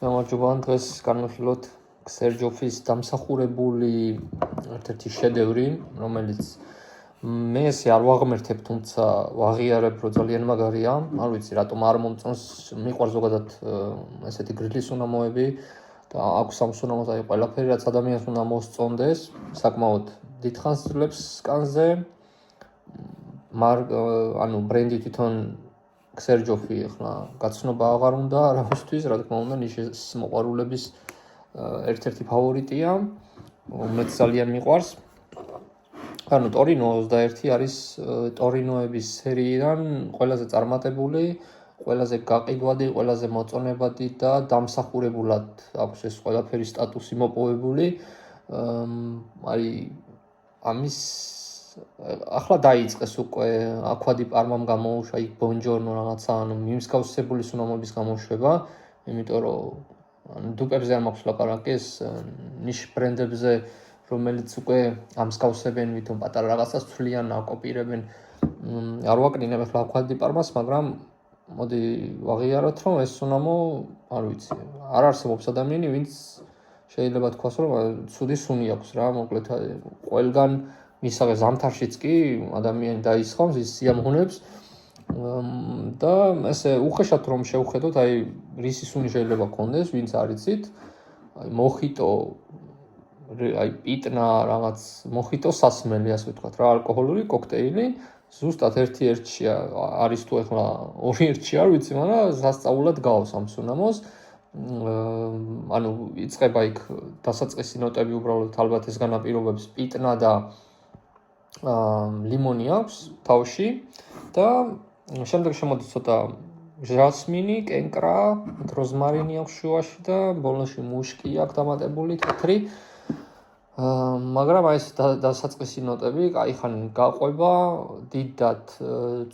გამარჯობა, დღეს განვიხილოთ ქსერჯოფის დამსახურებული ერთ-ერთი შედევრი, რომელიც მე ესე არ ვაღმერთებ, თუმცა ვაღიარებ, რომ ძალიან მაგარია. არ ვიცი, რატომ არ მომწონს, მიყვარს ზოგადად ესეთი გრილის უნამოები და აქვს ამ უნამოს აი ყველაფერი, რაც ადამიანს უნდა მოსწონდეს, საკმაოდ დიდხანს ძლებს სკანზე. ანუ ბრენდი თვითონ ქსერჯოფი ახლა გაცნობა აღარ უნდა არავისთვის, რა თქმა უნდა, ნიშის მოყვარულების ერთ-ერთი ფავორიტია, მეც ძალიან მიყვარს. ანუ ტორინო 21 არის ტორინოების სერიიდან ყველაზე წარმატებული, ყველაზე გაყიდვადი, ყველაზე მოწონებადი და დამსახურებულად აქვს ეს ყველაფერი სტატუსი მოპოვებული. აი ამის ახლა დაიწყეს უკვე აქვადი პარმამ გამოუშვა იქ ბონჯორნო რაღაცა, ანუ მიმსგავსებული სუნამოების გამოშვება, იმიტომ რომ დუპებზე არ მაქვს ლაპარაკი, ეს ნიშ ბრენდებზე, რომელიც უკვე ამსგავსებენ, ვითომ პატარა რაღაცას ცვლიან, აკოპირებენ. არ ვაკნინებ ახლა აქვადი პარმას, მაგრამ მოდი ვაღიაროთ, რომ ეს სუნამო, არ ვიცი, არ არსებობს ადამიანი, ვინც შეიძლება თქვას, რომ ცუდი სუნი აქვს რა, მოკლედ ყველგან მისაღე ზამთარშიც კი ადამიანი დაისხამს ის სიამოვნებს და ესე უხეშად რომ შევხედოთ, აი რისი სუნი შეიძლება გქონდეს, ვინც არ იცით, აი მოხიტო, აი პიტნა რაღაც მოხიტო სასმელი, ასე ვთქვათ რა, ალკოჰოლური კოქტეილი, ზუსტად ერთი-ერთში არის თუ ახლა ორი-ერთში არ ვიცი, მაგრამ სასწაულად გავს ამ სუნამოს. ანუ იწყება იქ დასაწყისი ნოტები უბრალოდ ალბათ ეს განაპირობებს პიტნა და ლიმონი აქვს თავში და შემდეგ შემოდის ცოტა ჟასმინი, კენკრა, როზმარინი აქვს შუაში და ბოლოში მუშკი აქვს დამატებული თეთრი. მაგრამ აი ეს დასაწყისი ნოტები კაიხანი გაყვება, დიდად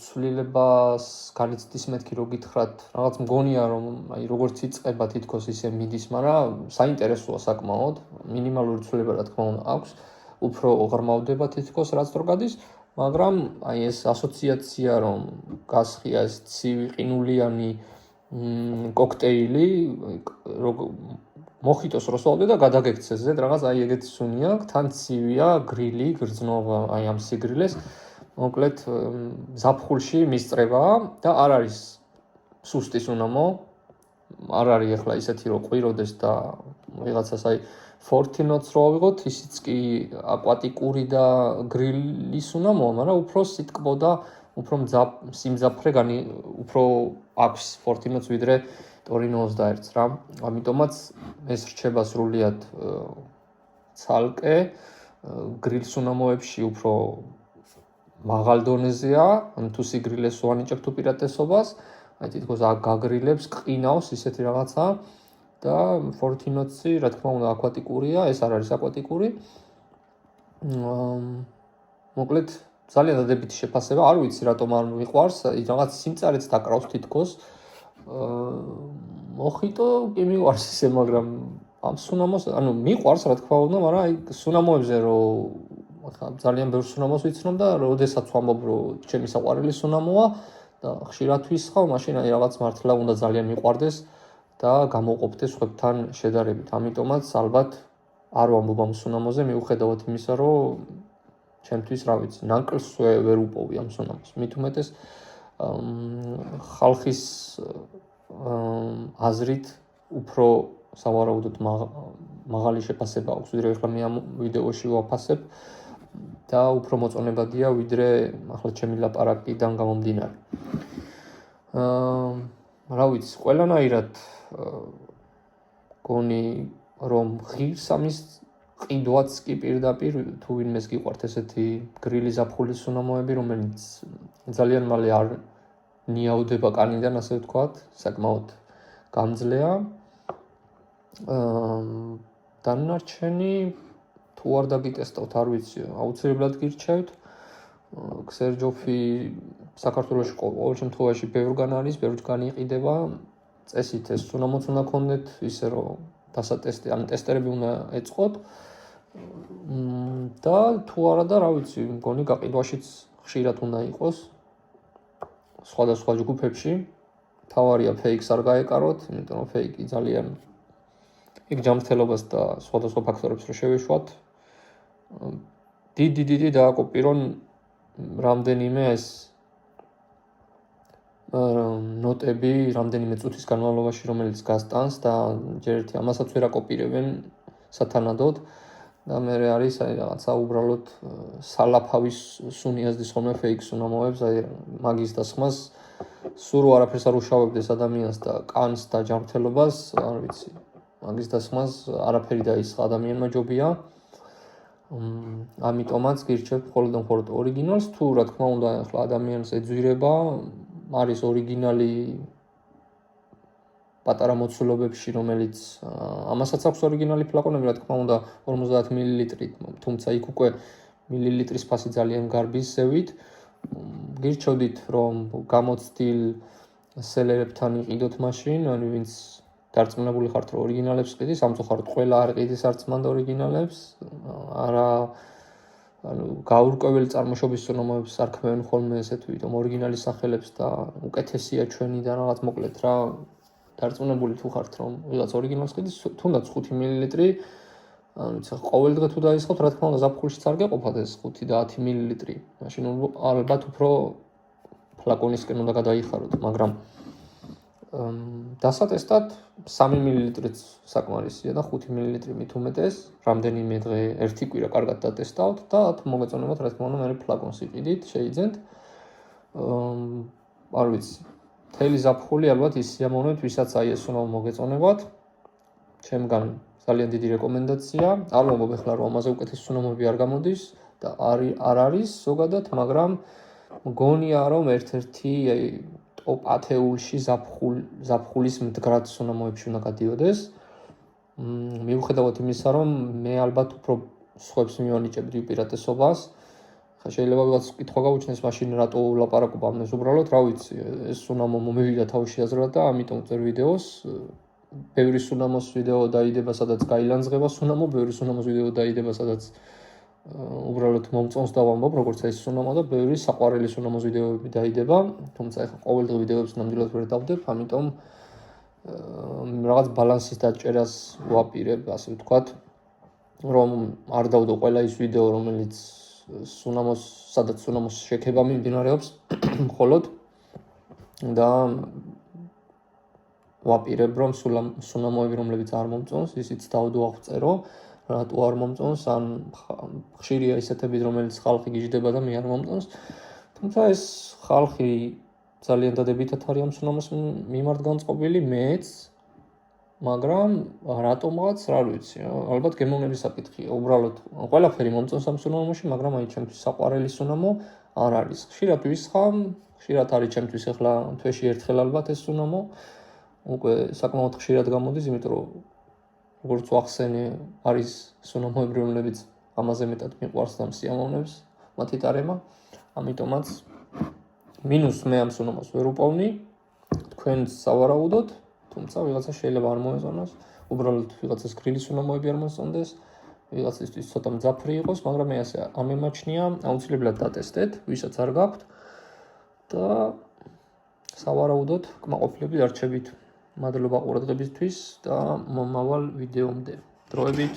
ცვლილებას განიცდის მეთქი რო გითხრათ, რაღაც მგონია რომ აი როგორც იწყება თითქოს ისე მიდის, მაგრამ საინტერესოა საკმაოდ, მინიმალური ცვლილება რა თქმა უნდა აქვს. უფრო ღრმავდება თითქოს რაც რო გადის, მაგრამ აი ეს ასოციაცია რომ გასხია ეს ცივი ყინულიანი კოქტეილი, მოხიტოს რო სვავდე და გადაგექცეს ზედ რაღაც აი ეგეთი სუნი აქვს, თან ცივია, გრილი, გრძნობა აი ამ სიგრილეს, მოკლედ ზაფხულში მისწრებაა და არ არის სუსტი სუნამო, არ არის ახლა ისეთი რომ ყვიროდეს და ვიღაცას აი ფორტინოც რო ავიღოთ, ისიც კი აკვატიკური და გრილის უნამოა, მაგრამ უფრო სიტკბო და უფრო სიმძაფრე უფრო აქვს ფორტინოც ვიდრე ტორინო 21-ს რა. ამიტომაც ეს რჩება სრულიად ცალკე, გრილს უნამოებში უფრო მაღალ დონეზეა, ანუ თუ სიგრილეს უანიჭებთ უპირატესობას, აი თითქოს გაგრილებს, ყინავს ისეთი რაღაცა. და ფორტინოცი, რა თქმა უნდა, აკვატიკურია, ეს არ არის აკვატიკური. მოკლედ, ძალიან დადებითი შეფასება, არ ვიცი რატომ არ მიყვარს, რაღაც სიმწარეც დაკრავს თითქოს. მოხიტო კი მიყვარს ისე, მაგრამ ამ სუნამოს, ანუ მიყვარს, რა თქმა უნდა, მაგრამ აი სუნამოებზე რომ ძალიან ბევრ სუნამოს ვიცნობ და როდესაც ვამბობ, რომ ჩემი საყვარელი სუნამოა და ხშირად ვისხავ, მაშინ აი რაღაც მართლა უნდა ძალიან მიყვარდეს. და გამოყოფდე სხვებთან შედარებით. ამიტომაც ალბათ არ ვამბობ ამ სუნამოზე, მიუხედავად იმისა, რომ ჩემთვის, რა ვიცი, ნაკლს ვერ უპოვი ამ სუნამოს. მით უმეტეს ხალხის აზრით უფრო სავარაუდოდ მაღალი შეფასება აქვს, ვიდრე ახლა მე ამ ვიდეოში ვაფასებ და უფრო მოწონებადია, ვიდრე ახლა ჩემი ლაპარაკიდან გამომდინარე. რა ვიცი, ყველანაირად გონი რომ ღირს ამის ყიდვაც კი პირდაპირ თუ ვინმეს გიყვართ ესეთი გრილი ზაფხულის სუნამოები, რომელიც ძალიან მალე არ ნიავდება კანიდან, ასე ვთქვათ, საკმაოდ გამძლეა. დანარჩენი თუ არ დაგიტესტავთ, არ ვიცი, აუცილებლად გირჩევთ. ქსერჯოფი საქართველოში ყოველ შემთხვევაში ბევრგან არის, ბევრგან იყიდება. წესით ეს სუნამოც უნდა გქონდეთ, ისე რომ დასატესტე, ან ტესტერები უნდა ეწყოთ. და თუ არა და რა ვიცი, მგონი გაყიდვაშიც ხშირად უნდა იყოს სხვადასხვა ჯგუფებში. თავარია ფეიქს არ გაეკაროთ, იმიტომ რომ ფეიქი ძალიან იქ ჯანმრთელობას და სხვადასხვა ფაქტორებს რო შევეშვათ, დიდი დააკოპირონ რამდენიმე ეს ნოტები, რამდენიმე წუთის განმავლობაში, რომელიც გასტანს და ჯერ ერთი ამასაც ვერ აკოპირებენ სათანადოდ და მე არის რაღაცა უბრალოდ სალაფავის სუნიაზდის ხოლმე ფეიქ სუნამოებს, მაგის დასხმას სულ არაფერს არ უშავებდეს ადამიანს და კანს და ჯანმრთელობას, არ ვიცი. მაგის დასხმას არაფერი დაისხა ადამიანმა ჯობია. ამიტომაც გირჩევთ მხოლოდ ორიგინალს, თუ რა თქმა უნდა ახლა ადამიანს ეძვირება, არის ორიგინალი პატარა მოცულობებში, რომელიც ამასაც აქვს ორიგინალი ფლაკონები, რა თქმა უნდა 50 მილilitrით, თუმცა იქ უკვე მილილიტრის ფასი ძალიან გარბისევით. გირჩევდით რომ გამოცდილ სელერებთან იყიდოთ მაშინ, ანუ ვინც დარწმუნებული ხართ რომ ორიგინალებს ყიდით, სამწუხაროდ ყველა არ ყიდის არც მანდ ორიგინალებს, არა ანუ გაურკვეველი წარმოშობის სუნამოებს არქმევენ ხოლმე ესე თვითონ ორიგინალის სახელებს და უკეთესია ჩვენი და რაღაც მოკლედ რა დარწმუნებული თუ ხართ რომ ვიღაც ორიგინალს ყიდის, თუნდაც 5 მილილიტრი, ანუ ყოველ დღე თუ დაისხოთ, რა თქმა უნდა ზაფხულშიც არ გეყოფათ ეს 5 და 10 მილილიტრი. მაშინ ალბათ უფრო ფლაკონისკენ უნდა გადაიხაროთ, მაგრამ დასატესტად 3 მილilitrიც საკმარისია და 5 მილilitri მით უმეტეს, რამდენიმე დღე ერთი კვირა კარგად დატესტავთ და მოგეწონებათ რა თქმა უნდა მე ფლაკონს იყიდით, შეიძენთ. არ ვიცი. მთელი ზაფხული ალბათ ის სიამოვნებთ, ვისაც აი ეს უნდა მოგეწონებათ. ჩემგან ძალიან დიდი რეკომენდაცია. არ ვამბობ ახლა რომ ამაზე უკეთესი სუნამოები არ გამოდის და არ არის ზოგადად, მაგრამ მგონია რომ ერთ-ერთი ტოპ 10-ულში ზაფხულის მდგრად სუნამოებში უნდა გადიოდეს. მიუხედავად იმისა, რომ მე ალბათ უფრო სხვებს მივანიჭებდი უპირატესობას. ხა შეიძლება ვიღაც კითხვა გაუჩნდეს, მაშინ რატო ვლაპარაკობ ამას უბრალოდ, რა ვიცი, ეს სუნამო მომივიდა თავში აზრად და ამიტომ წერ ვიდეოს. ბევრი სუნამოს ვიდეო დაიდება, სადაც გაილანძღება სუნამო, ბევრი სუნამოს ვიდეო დაიდება, სადაც უბრალოდ მომწონს და ვამბობ, როგორც ეს სუნამო და ბევრი საყვარელი სუნამოს ვიდეოები დაიდება, თუმცა ეხლა ყოველდღე ვიდეოებს ნამდვილად ვერ დავდებ, ამიტომ რაღაც ბალანსის დაჭერას ვაპირებ, ასე ვთქვათ, რომ არ დავდო ყველა ის ვიდეო, რომელიც სადაც სუნამოს შექება მიმდინარეობს მხოლოდ და ვაპირებ რომ სუნამოები, რომლებიც არ მომწონს, ისიც დავდო აღწერო, რატო არ მომწონს, ან ხშირია ისეთები, რომელიც ხალხი გიждდება და მე არ მომწონს. თუმცა ეს ხალხი ძალიან დადებითად არის ამ სუნამოს მიმართ განწყობილი, მეც, მაგრამ რატომღაც რა ვიცი, ალბათ გემოვნების საკითხია. უბრალოდ ყველაფერი მომწონს ამ სუნამოში, მაგრამ აი ჩემთვის საყვარელი სუნამო არ არის. ხშირად ვისხამ, ხშირად არის ჩემთვის ახლა თვეში ერთხელ ალბათ ეს სუნამო. უკვე საკმაოდ ხშირად გამოდის, იმიტომ რომ როგორც ვახსენე, არის სუნამოები, რომლებიც ამაზე მეტად მიყვარს და მსიამოვნებს მათი ტარემა. ამიტომაც მინუს მე ამ სუნამოს ვერ უპოვნი, თქვენს სავარაუდოდ, თუმცა ვიღაცა შეიძლება არ მოეწონოს, უბრალოდ ვიღაცას გრილი სუნამოები არ მოსწონდეს, ვიღაცისთვის ცოტა მძაფრი იყოს, მაგრამ მე ასე ამემაჩნია, აუცილებლად დატესტეთ, ვისაც არ გაქვთ და სავარაუდოდ კმაყოფილებით არჩევით. მადლობა ყურადღებისთვის და მომავალ ვიდეომდე. დროებით